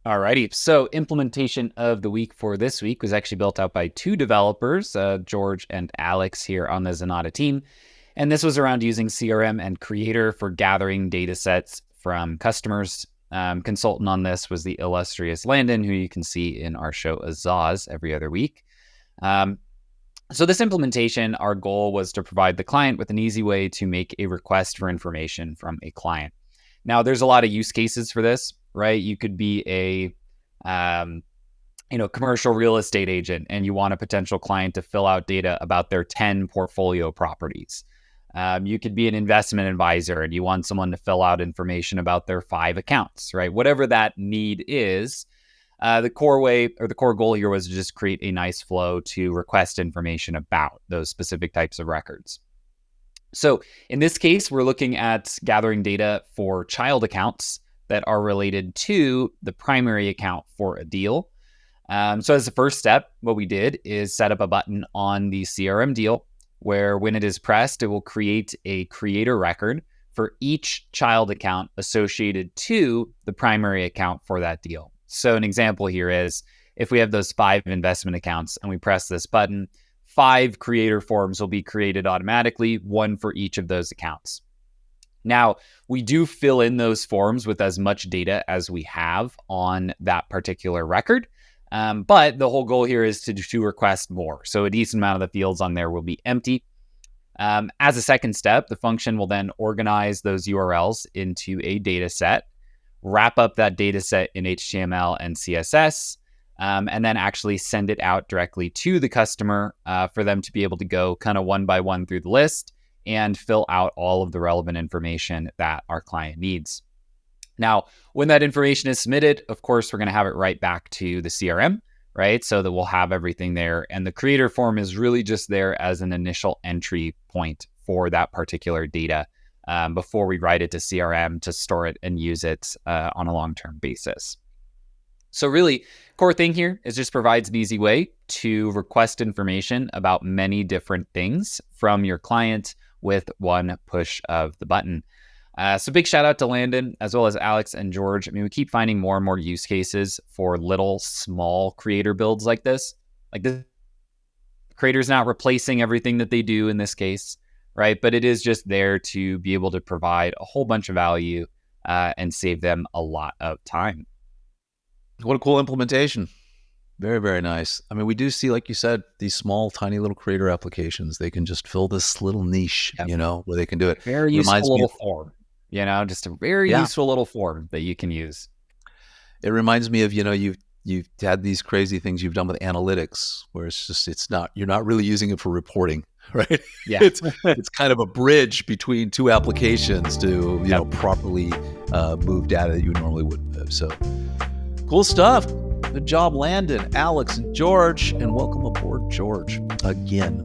Alrighty. So implementation of the week for this week was actually built out by two developers, George and Alex here on the Zenatta team. And this was around using CRM and Creator for gathering data sets from customers. Consultant on this was the illustrious Landon, who you can see in our show Azaz every other week. So this implementation, our goal was to provide the client with an easy way to make a request for information from a client. Now, there's a lot of use cases for this, right? You could be a commercial real estate agent and you want a potential client to fill out data about their 10 portfolio properties. You could be an investment advisor and you want someone to fill out information about their 5 accounts, right? Whatever that need is, the core goal here was to just create a nice flow to request information about those specific types of records. So in this case, we're looking at gathering data for child accounts that are related to the primary account for a deal. So as the first step, what we did is set up a button on the CRM deal where when it is pressed, it will create a creator record for each child account associated to the primary account for that deal. So an example here is if we have those 5 investment accounts and we press this button, 5 creator forms will be created automatically, 1 for each of those accounts. Now, we do fill in those forms with as much data as we have on that particular record, but the whole goal here is to request more. So a decent amount of the fields on there will be empty. As a second step, the function will then organize those URLs into a data set, wrap up that data set in HTML and CSS, and then actually send it out directly to the customer for them to be able to go kind of one by one through the list and fill out all of the relevant information that our client needs. Now, when that information is submitted, of course, we're going to have it right back to the CRM, right? So that we'll have everything there. And the creator form is really just there as an initial entry point for that particular data before we write it to CRM to store it and use it on a long-term basis. So really, core thing here is just provides an easy way to request information about many different things from your client with one push of the button. So big shout out to Landon, as well as Alex and George. I mean, we keep finding more and more use cases for little small creator builds like this. Like this creator's not replacing everything that they do in this case, right? But it is just there to be able to provide a whole bunch of value and save them a lot of time. What a cool implementation. Very, very nice. I mean, we do see, like you said, these small, tiny little creator applications. They can just fill this little niche, where they can do it. Very useful little form, just a very useful little form that you can use. It reminds me of, you've had these crazy things you've done with analytics where you're not really using it for reporting, right? Yeah. It's kind of a bridge between two applications to, properly move data that you normally wouldn't move. So cool stuff. Good job, Landon, Alex, and George. And welcome aboard, George, again.